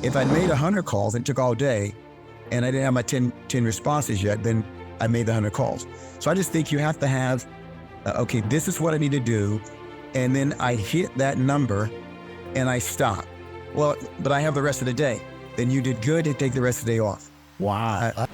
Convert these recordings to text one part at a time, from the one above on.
If I'd made 100 calls and it took all day and I didn't have my 10 responses yet, then I made the 100 calls. So I just think you have to have, okay, this is what I need to do. And then I hit that number and I stop. Well, but I have the rest of the day. Then you did good to take the rest of the day off. Wow.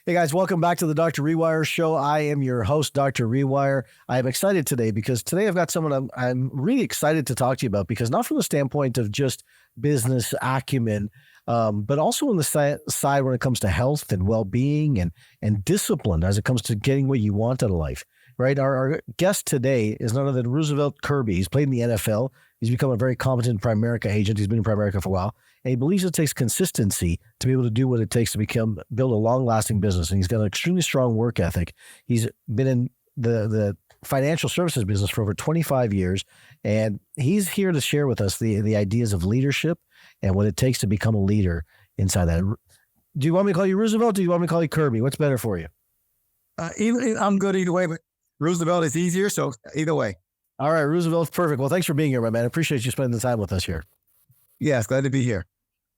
Hey guys, welcome back to the Dr. Rewire Show. I am your host, Dr. Rewire. I am excited today because today I've got someone I'm really excited to talk to you about, because not from the standpoint of just business acumen, but also on the side when it comes to health and well-being and discipline as it comes to getting what you want out of life, right? Our guest today is none other than Roosevelt Kirby. He's played in the NFL. He's become a very competent Primerica agent. He's been in Primerica for a while. And he believes it takes consistency to be able to do what it takes to build a long-lasting business. And he's got an extremely strong work ethic. He's been in the financial services business for over 25 years. And he's here to share with us the ideas of leadership and what it takes to become a leader inside that. Do you want me to call you Roosevelt? Or do you want me to call you Kirby? What's better for you? I'm good either way, but Roosevelt is easier. So either way. All right, Roosevelt. Perfect. Well, thanks for being here, my man. I appreciate you spending the time with us here. Yes, glad to be here.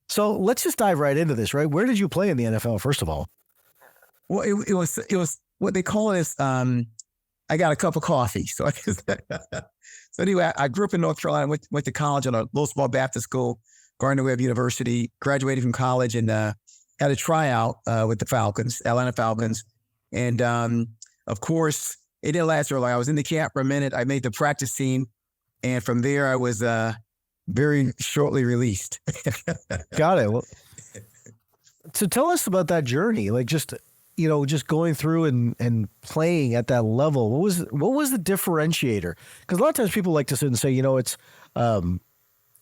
So let's just dive right into this, right? Where did you play in the NFL, first of all? Well, it was what they call is, I got a cup of coffee. So anyway, I grew up in North Carolina, went to college at a little small Baptist school, Gardner-Webb University, graduated from college and had a tryout with the Falcons, Atlanta Falcons. And of course, it didn't last very long. I was in the camp for a minute. I made the practice team. And from there, I was very shortly released. Got it. Well, so tell us about that journey, like just going through and playing at that level. What was the differentiator? Because a lot of times people like to sit and say, it's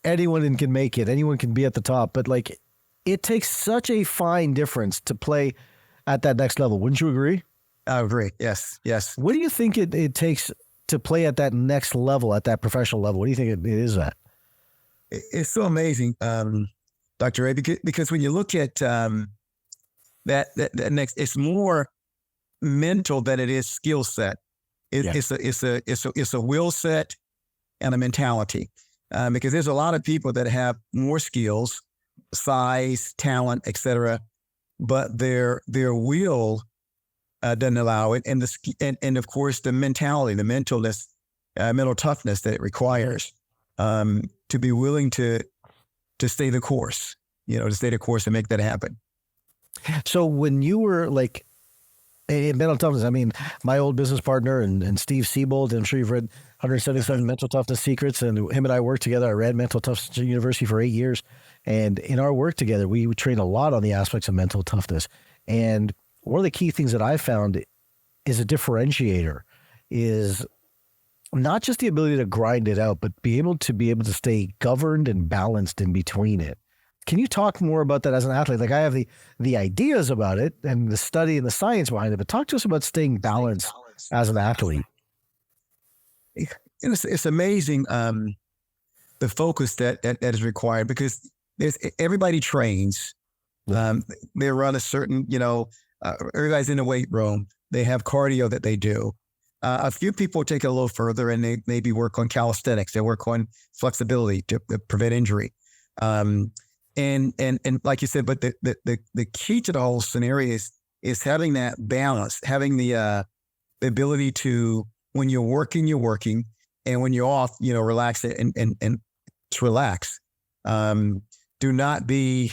anyone can make it, anyone can be at the top, but like it takes such a fine difference to play at that next level. Wouldn't you agree? I agree. Yes. What do you think it takes to play at that next level, at that professional level? What do you think it is at? It's so amazing, Dr. Ray, because when you look at that next, it's more mental than it is skill set. It's a will set and a mentality, because there's a lot of people that have more skills, size, talent, etc., but their will doesn't allow it, and of course the mentality, the mental toughness that it requires. To be willing to stay the course, to stay the course and make that happen. So when you were like in mental toughness, I mean, my old business partner and Steve Siebold, I'm sure you've read 177 Mental Toughness Secrets, and him and I worked together. I ran Mental Toughness University for 8 years. And in our work together, we trained a lot on the aspects of mental toughness. And one of the key things that I found is a differentiator is not just the ability to grind it out, but be able to stay governed and balanced in between it. Can you talk more about that as an athlete? Like I have the ideas about it and the study and the science behind it, but talk to us about staying balanced as an athlete. It's amazing the focus that is required, because everybody trains. They run a certain, everybody's in the weight room. They have cardio that they do. A few people take it a little further and they maybe work on calisthenics. They work on flexibility to prevent injury. And like you said, but the key to the whole scenario is having that balance, having the ability to, when you're working, and when you're off, relax it and to relax. Do not be,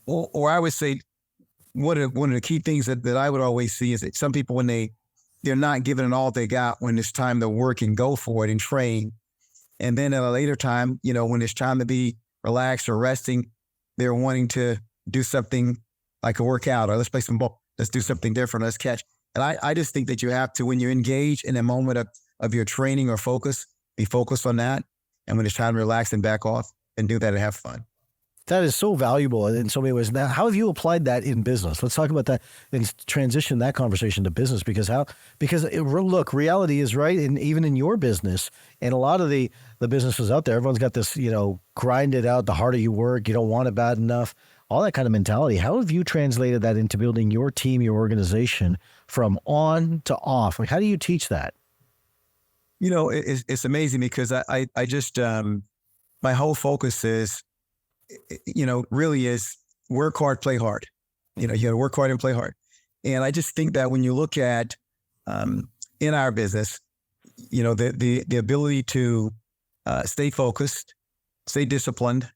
or I would say, one of the key things that I would always see is that some people, when they're not giving it all they got when it's time to work and go for it and train. And then at a later time, when it's time to be relaxed or resting, they're wanting to do something like a workout, or let's play some ball. Let's do something different. Let's catch. And I just think that you have to, when you engage in a moment of your training or focus, be focused on that. And when it's time to relax and back off, and do that and have fun. That is so valuable in so many ways. Now, how have you applied that in business? Let's talk about that and transition that conversation to business, because look, reality is right. And even in your business and a lot of the businesses out there, everyone's got this, grind it out. The harder you work, you don't want it bad enough. all that kind of mentality. How have you translated that into building your team, your organization from on to off? Like, how do you teach that? It's amazing because I just, my whole focus is, really is work hard, play hard. You got to work hard and play hard. And I just think that when you look at, in our business, the ability to stay focused, stay disciplined.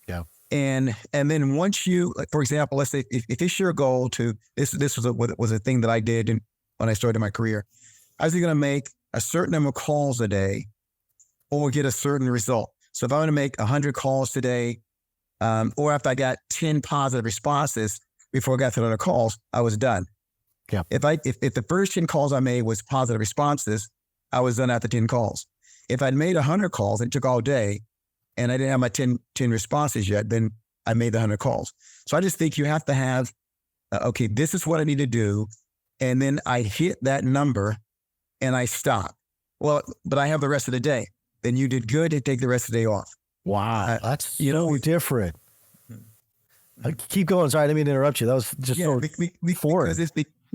Yeah. And then once you, like, for example, let's say if it's your goal to, this was a thing that I did when I started my career. I was going to make a certain number of calls a day or get a certain result. So if I want to make 100 calls today, or after I got 10 positive responses before I got to the other calls, I was done. Yeah. If the first 10 calls I made was positive responses, I was done after 10 calls. If I'd made 100 calls and it took all day and I didn't have my 10 responses yet, then I made the 100 calls. So I just think you have to have, okay, this is what I need to do. And then I hit that number and I stop. Well, but I have the rest of the day. Then you did good to take the rest of the day off. Wow. That's so different. Keep going. Sorry, I didn't mean to interrupt you. That was just foreign.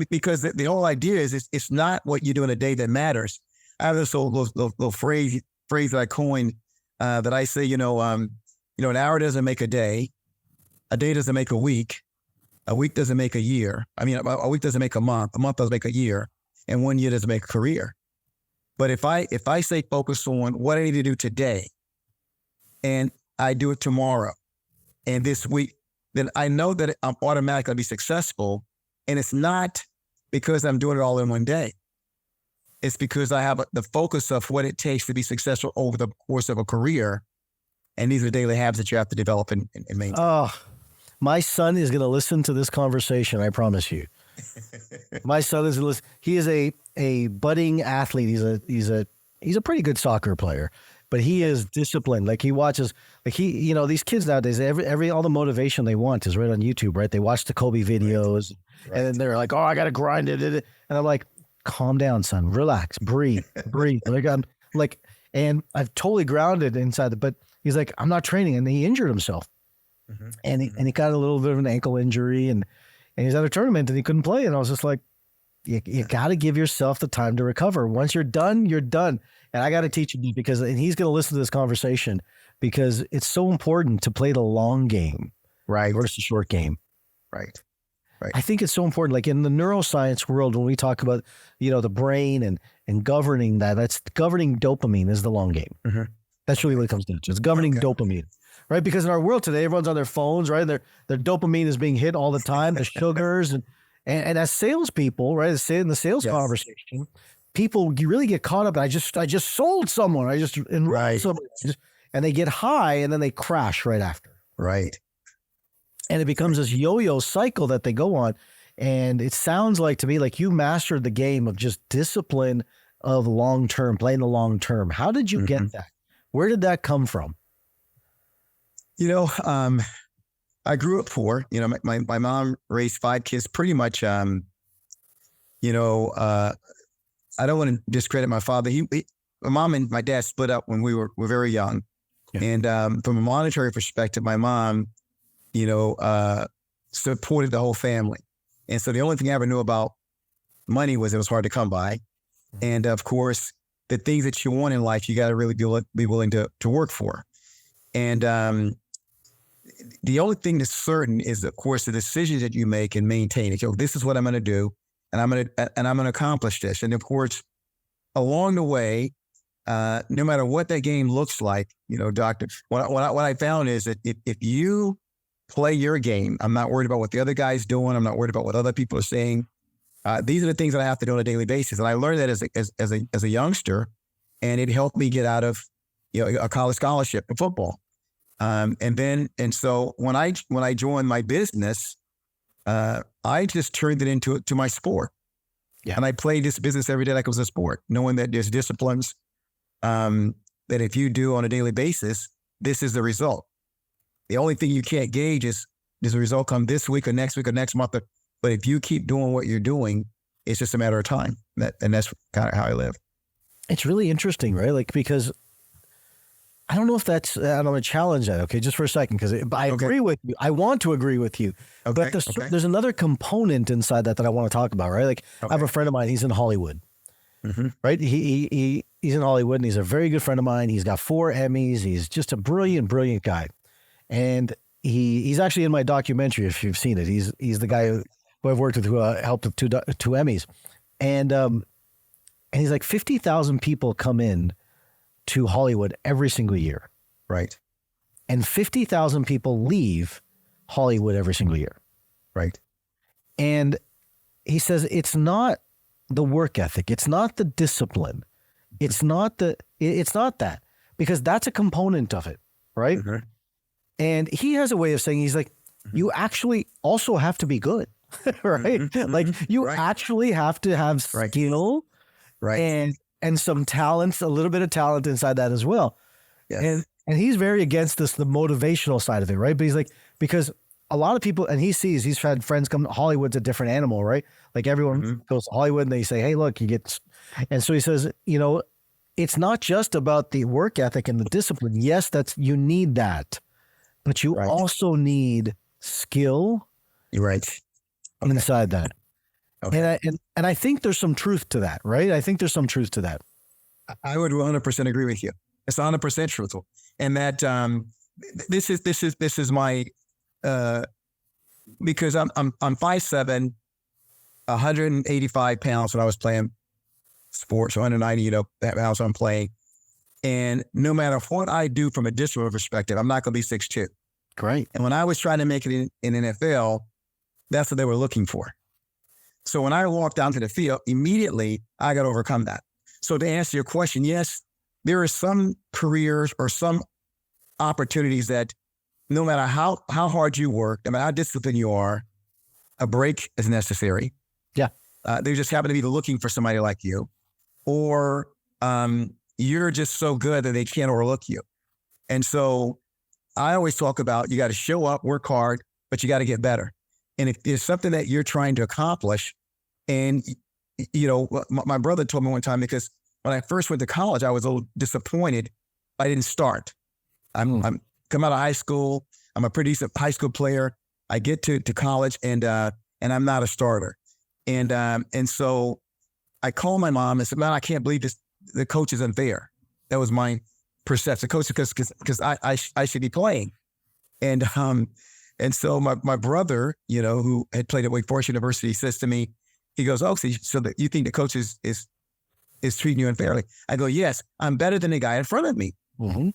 Because the whole idea is it's not what you do in a day that matters. I have this little phrase that I coined that I say, an hour doesn't make a day doesn't make a week doesn't make a year. I mean, a week doesn't make a month doesn't make a year, and 1 year doesn't make a career. But if I stay focused on what I need to do today, and I do it tomorrow, and this week, then I know that I'm automatically going to be successful. And it's not because I'm doing it all in one day. It's because I have the focus of what it takes to be successful over the course of a career. And these are daily habits that you have to develop and maintain. Oh, my son is going to listen to this conversation. I promise you. My son is listen. He is a budding athlete. He's a pretty good soccer player, but he is disciplined. Like, he watches, like, these kids nowadays, all the motivation they want is right on YouTube, right? They watch the Kobe videos. Right. And then they're like, oh, I got to grind it. And I'm like, calm down, son, relax, breathe. And I've totally grounded inside but he's like, I'm not training. And he injured himself. Mm-hmm. And he got a little bit of an ankle injury and he's at a tournament and he couldn't play. And I was just like, you got to give yourself the time to recover. Once you're done, you're done. And I got to teach him because, and he's going to listen to this conversation because it's so important to play the long game, right, versus the short game. Right. I think it's so important. Like, in the neuroscience world, when we talk about, the brain and governing that's governing dopamine is the long game. Mm-hmm. That's really what it comes down to. It's governing dopamine, right? Because in our world today, everyone's on their phones, right? Their dopamine is being hit all the time, the sugars. And as salespeople, right, in the sales conversation, people, you really get caught up. I just sold someone. I just enrolled someone. And they get high and then they crash right after. Right. And it becomes this yo-yo cycle that they go on. And it sounds like to me like you mastered the game of just discipline of long-term, playing the long-term. How did you get that? Where did that come from? I grew up poor. My mom raised 5 kids pretty much. I don't want to discredit my father. My mom and my dad split up when we were very young. Yeah. And from a monetary perspective, my mom, supported the whole family. And so the only thing I ever knew about money was it was hard to come by. And of course, the things that you want in life, you got to really be willing to work for. And the only thing that's certain is, of course, the decisions that you make and maintain it. This is what I'm going to do, and I'm going to accomplish this. And of course, along the way, no matter what that game looks like, doctor, what I found is that if you play your game, I'm not worried about what the other guy's doing. I'm not worried about what other people are saying. These are the things that I have to do on a daily basis. And I learned that as a youngster, and it helped me get out of, a college scholarship in football. And so when I joined my business, I just turned it into my sport. Yeah. And I played this business every day like it was a sport, knowing that there's disciplines, that if you do on a daily basis, this is the result. The only thing you can't gauge is, does the result come this week or next month? But if you keep doing what you're doing, it's just a matter of time. And that's kind of how I live. It's really interesting, right? Like, because I don't know if that's, I'm going to challenge that. Okay. Just for a second. Cause I agree with you. I want to agree with you, but there's another component inside that I want to talk about, right? Like I have a friend of mine, he's in Hollywood, right? He's in Hollywood and he's a very good friend of mine. He's got 4 Emmys. He's just a brilliant guy. And he's actually in my documentary, if you've seen it. He's the guy who I've worked with, who helped with 2 Emmys. And he's like 50,000 people come in to Hollywood every single year. Right. And 50,000 people leave Hollywood every single year. Right. And he says, it's not the work ethic. It's not the discipline. It's not that, because that's a component of it. Right. And he has a way of saying, he's like, you actually also have to be good. Right. Like you actually have to have skill. Right. And some talents, a little bit of talent inside that as well. Yes. And he's very against this, the motivational side of it, right? But he's like, because a lot of people, and he's had friends come, Hollywood's a different animal, right? Like everyone goes to Hollywood and they say, hey, look, you get, and so he says, it's not just about the work ethic and the discipline. Yes, you need that, but you also need skill. Inside that. Okay. And I think there's some truth to that, right? I think there's some truth to that. I would 100% agree with you. It's 100% truthful, and that this is my because I'm 5'7", 185 pounds when I was playing sports, 190 pounds I'm playing, and no matter what I do from a discipline perspective, I'm not going to be 6'2". Great. And when I was trying to make it in NFL, that's what they were looking for. So when I walked down to the field, immediately I got to overcome that. So to answer your question, yes, there are some careers or some opportunities that no matter how hard you work, no matter how disciplined you are, a break is necessary. Yeah. They just happen to be looking for somebody like you, or you're just so good that they can't overlook you. And so I always talk about, you got to show up, work hard, but you got to get better. And if there's something that you're trying to accomplish, and, my brother told me one time, because when I first went to college, I was a little disappointed I didn't start. I'm come out of high school. I'm a pretty decent high school player. I get to college and I'm not a starter. And so I called my mom and said, man, I can't believe this. The coach is unfair. That was my perception. The coach, because I should be playing. And so my brother, who had played at Wake Forest University, says to me, he goes, oh, so that you think the coach is treating you unfairly? I go, yes, I'm better than the guy in front of me. Mm-hmm.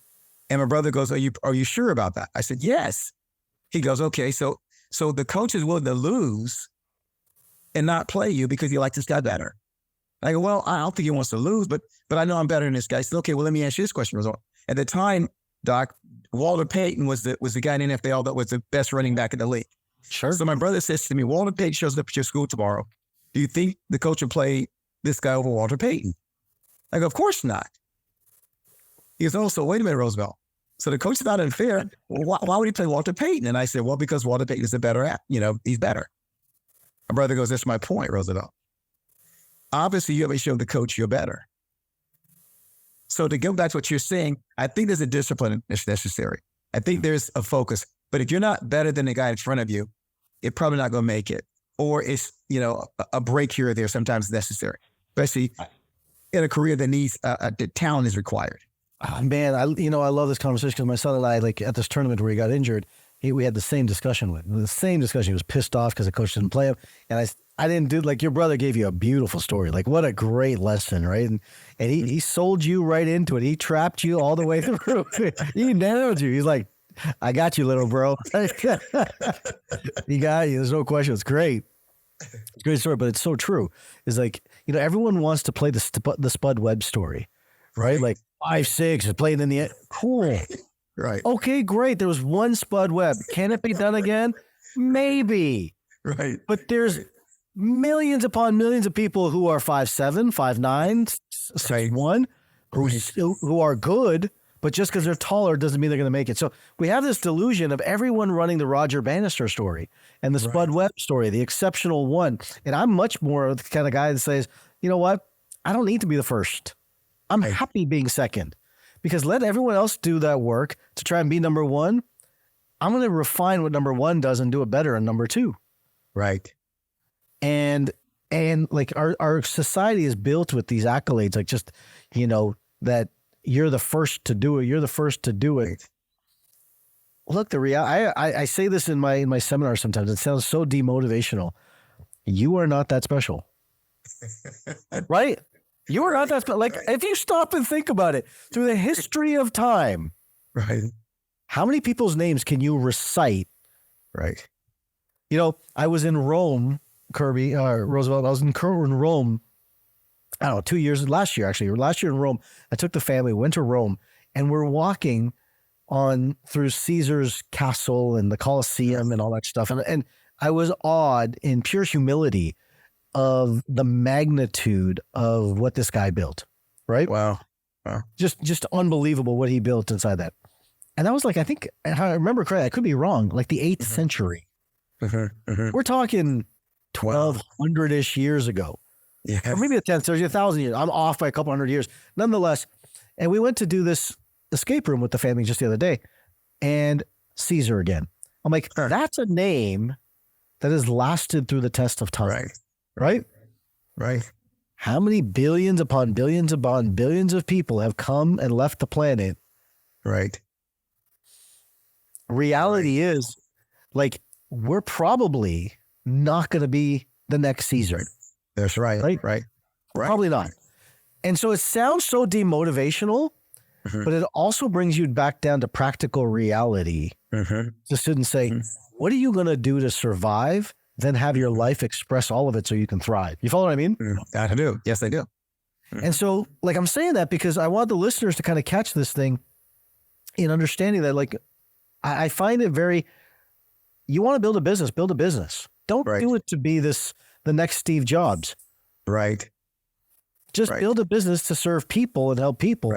And my brother goes, are you sure about that? I said, yes. He goes, okay, so the coach is willing to lose and not play you because he likes this guy better. I go, well, I don't think he wants to lose, but I know I'm better than this guy. He said, okay, well, let me ask you this question. At the time, Doc, Walter Payton was the guy in the NFL that was the best running back in the league. Sure. So my brother says to me, Walter Payton shows up at your school tomorrow. Do you think the coach will play this guy over Walter Payton? I go, of course not. He goes, oh, so wait a minute, Roosevelt. So the coach is not unfair. Why would he play Walter Payton? And I said, well, because Walter Payton is a better he's better. My brother goes, that's my point, Roosevelt. Obviously, you haven't shown the coach you're better. So to go back to what you're saying, I think there's a discipline that's necessary. I think there's a focus. But if you're not better than the guy in front of you, you're probably not going to make it. Or it's, a break here or there sometimes necessary, especially in a career that needs the talent is required. Oh, man, I love this conversation because my son and I, like at this tournament where he got injured, we had the same discussion with him. The same discussion. He was pissed off because the coach didn't play him. And I didn't do, like, your brother gave you a beautiful story. Like, what a great lesson, right? And he sold you right into it. He trapped you all the way through. He nailed you. He's like, I got you, little bro. He got you. There's no question. It's great. It's a great story, but it's so true. It's like, everyone wants to play the Spud Webb story, right? Like 5'6", playing in the cool. Right. Okay, great. There was one Spud Webb. Can it be done again? Maybe. Right. But there's millions upon millions of people who are 5'7", 5'9", 6'1", who are good, but just because they're taller doesn't mean they're going to make it. So we have this delusion of everyone running the Roger Bannister story and the Spud Webb story, the exceptional one. And I'm much more the kind of guy that says, you know what? I don't need to be the first. I'm happy being second. because let everyone else do that work to try and be number one. I'm going to refine what number one does and do it better in number two. Right. And like our society is built with these accolades, like just, that you're the first to do it. You're the first to do it. Right. Look, I say this in my seminars sometimes. It sounds so demotivational. You are not that special. Right? You are not that special. Like, if you stop and think about it, through the history of time, Right. how many people's names can you recite? Right. I was in Rome, Kirby, Roosevelt. I was in Rome, I don't know, last year in Rome. I took the family, went to Rome, and we're walking through Caesar's castle and the Colosseum and all that stuff. And I was awed in pure humility of the magnitude of what this guy built. Right? Wow. Just unbelievable what he built inside that. And that was like, I think, if I remember correctly, I could be wrong, like the 8th century. We're talking 1,200-ish years ago. Yeah. Or maybe the 10th, there's 1,000 years. I'm off by a couple hundred years. Nonetheless, and we went to do this escape room with the family just the other day, and Caesar again. I'm like, that's a name that has lasted through the test of time. Right? Right. How many billions upon billions of people have come and left the planet? Right. Reality is, like, we're probably not going to be the next Caesar. That's right. Right. Probably not. And so it sounds so demotivational, but it also brings you back down to practical reality. To sit and say, what are you going to do to survive? Then have your life express all of it so you can thrive. You follow what I mean? I do. Yes, I do. And so, like, I'm saying that because I want the listeners to kind of catch this thing in understanding that, like, I find it you want to build a business. Don't do it to be the next Steve Jobs. Right. Just build a business to serve people and help people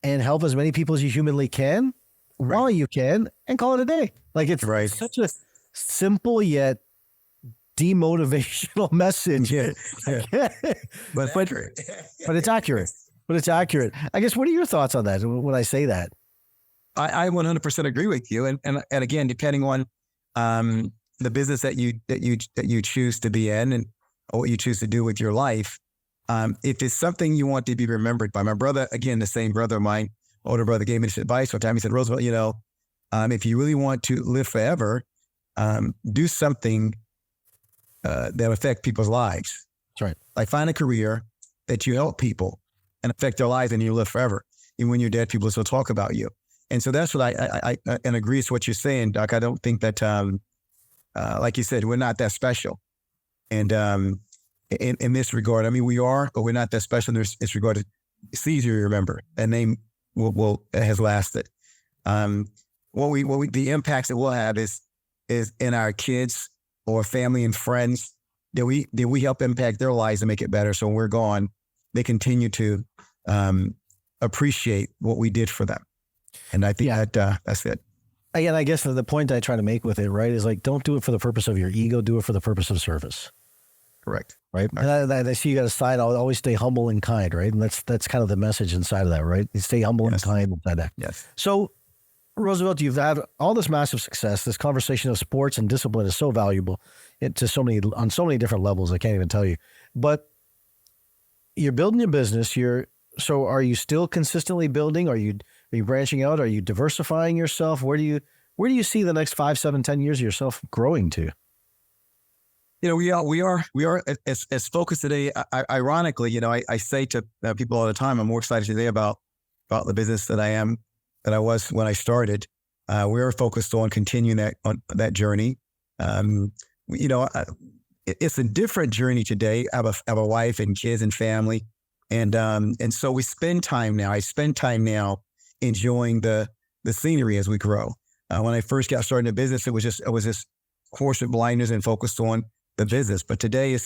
and help as many people as you humanly can while you can, and call it a day. Like, it's such a simple yet demotivational message. But it's accurate. I guess, what are your thoughts on that when I say that? I 100% agree with you. And again, depending on the business that you choose to be in and or what you choose to do with your life, if it's something you want to be remembered by. My brother, again, the same brother of mine, older brother, gave me this advice one time. He said, Roosevelt, if you really want to live forever, do something that affect people's lives. That's right. Like, find a career that you help people and affect their lives, and you live forever. Even when you're dead, people will still talk about you. And so that's what I and agree with what you're saying, Doc. I don't think that, like you said, we're not that special. And in this regard, I mean, we are, but we're not that special in this regard. It's easier to remember. That name has lasted. The impacts that we'll have is in our kids or family and friends, that we help impact their lives and make it better. So when we're gone, they continue to appreciate what we did for them. And I think that's it. Again, I guess the point I try to make with it, right, is like, don't do it for the purpose of your ego. Do it for the purpose of service. Correct. Right. And I see you got a side. I'll always stay humble and kind. Right. And that's kind of the message inside of that. Right. You stay humble and kind inside that. Yes. So, Roosevelt, you've had all this massive success. This conversation of sports and discipline is so valuable on so many different levels. I can't even tell you. But you're building your business. So are you still consistently building? Are you branching out? Are you diversifying yourself? Where do you see the next 5, 7, 10 years of yourself growing to? We are as focused today. Ironically, I say to people all the time, I'm more excited today about the business that I was when I started. We are focused on continuing that journey. It's a different journey today. I have a wife and kids and family, and so we spend time now. I spend time now enjoying the scenery as we grow. When I first got started in the business, it was just horse with blinders and focused on the business. But today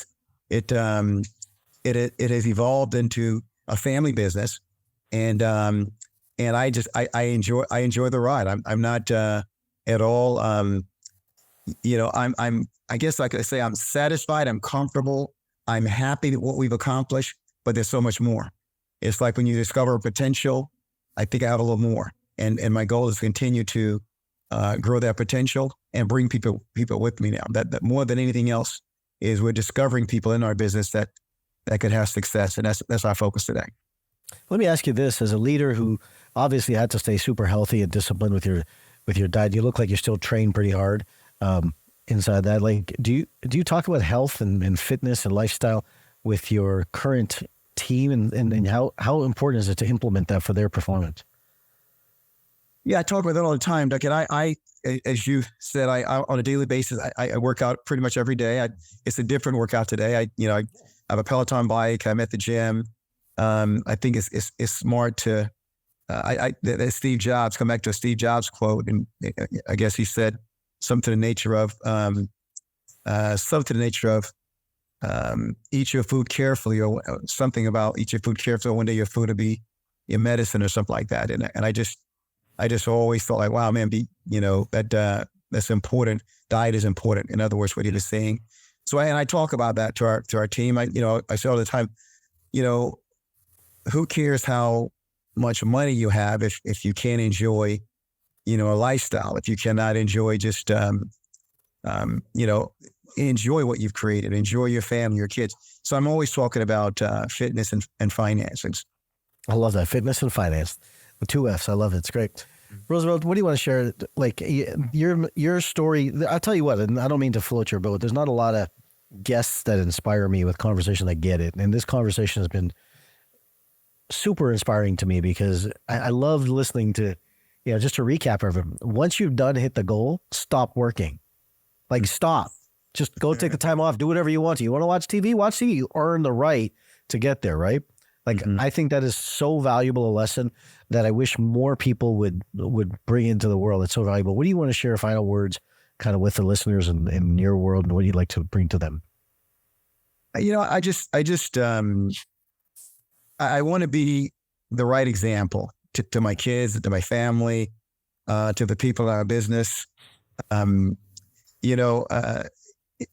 it has evolved into a family business, and I enjoy the ride. I'm not at all. I guess I could say I'm satisfied. I'm comfortable. I'm happy with what we've accomplished. But there's so much more. It's like when you discover potential, I think I have a little more. And my goal is to continue to grow that potential and bring people with me now. That more than anything else is we're discovering people in our business that could have success. And that's our focus today. Let me ask you this: as a leader who obviously had to stay super healthy and disciplined with your diet, you look like you're still trained pretty hard inside that. Like, do you talk about health and fitness and lifestyle with your current team, and how important is it to implement that for their performance? Yeah, I talk about that all the time, Doug. And I as you said, I on a daily basis, I work out pretty much every day. It's a different workout today. I have a Peloton bike. I'm at the gym. I think it's smart to, that Steve Jobs, come back to a Steve Jobs quote. And I guess he said something to the nature of, eat your food carefully, or something about eat your food carefully. Or one day your food will be your medicine or something like that. And I just always felt like, wow, man, that's important. Diet is important. In other words, what he was saying. So, I talk about that to our team. I say all the time, who cares how much money you have if you can't enjoy, a lifestyle, if you cannot enjoy just, enjoy what you've created, enjoy your family, your kids. So I'm always talking about fitness and finances. I love that. Fitness and finance. The 2 F's. I love it. It's great. Roosevelt, what do you want to share? Like your story, I'll tell you what, and I don't mean to float your boat. There's not a lot of guests that inspire me with conversation that get it. And this conversation has been super inspiring to me because I love listening to, just to recap everything. Once you've hit the goal, stop working. Like stop. Just go take the time off, do whatever you want to. You want to watch TV? Watch TV. You earn the right to get there, right? Like, I think that is so valuable a lesson that I wish more people would bring into the world. It's so valuable. What do you want to share final words kind of with the listeners in your world, and what do you like to bring to them? I want to be the right example to my kids, to my family, to the people in our business.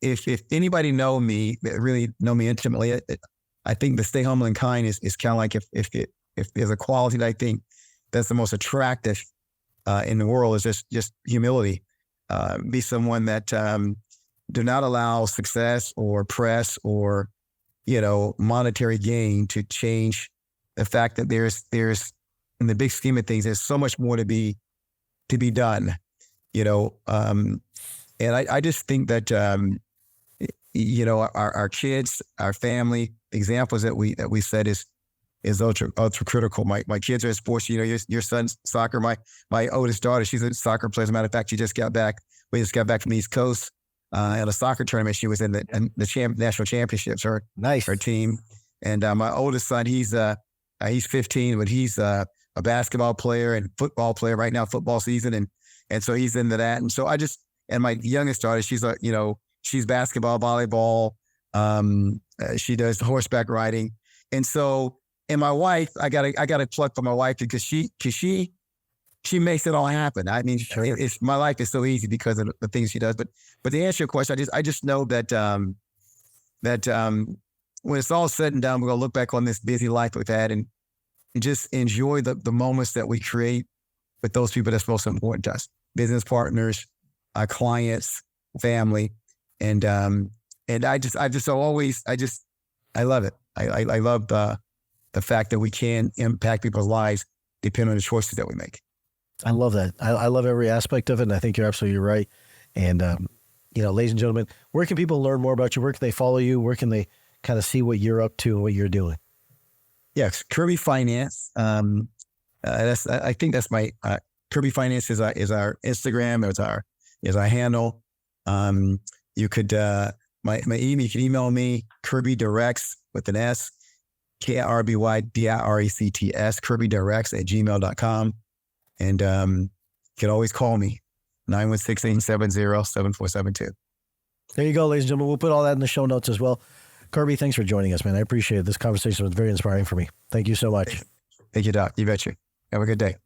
If anybody really know me intimately, I think the stay humble and kind is kind of like if there's a quality that I think that's the most attractive in the world is just humility. Be someone that do not allow success or press or monetary gain to change the fact that there's in the big scheme of things, there's so much more to be done. And I just think that our kids, our family, examples that we said is ultra critical. My kids are in sports. Your son's soccer. My oldest daughter, she's a soccer player. As a matter of fact, we just got back from the East Coast in a soccer tournament. She was in the national championships. Her team. And my oldest son, he's 15, but he's a basketball player and football player right now, football season, and so he's into that. And so and my youngest daughter, she's basketball, volleyball. She does horseback riding. And so, and my wife, I got to plug for my wife because she makes it all happen. I mean, my life is so easy because of the things she does. But to answer your question, I just know that when it's all said and done, we're gonna look back on this busy life we've had and just enjoy the moments that we create with those people that's most important to us: business partners, our clients, family, and I love it. I love the fact that we can impact people's lives depending on the choices that we make. I love that. I love every aspect of it, and I think you're absolutely right. And ladies and gentlemen, where can people learn more about you? Where can they follow you? Where can they kind of see what you're up to and what you're doing? Yes, Kirby Finance. I think that's my Kirby Finance is our Instagram. Is our handle. You could my email. You can email me KirbyDirects with an S, KirbyDirects, KirbyDirects@gmail.com. And you can always call me, 916-870-7472. There you go, ladies and gentlemen. We'll put all that in the show notes as well. Kirby, thanks for joining us, man. I appreciate it. This conversation was very inspiring for me. Thank you so much. Thank you, Doc. You betcha. Have a good day.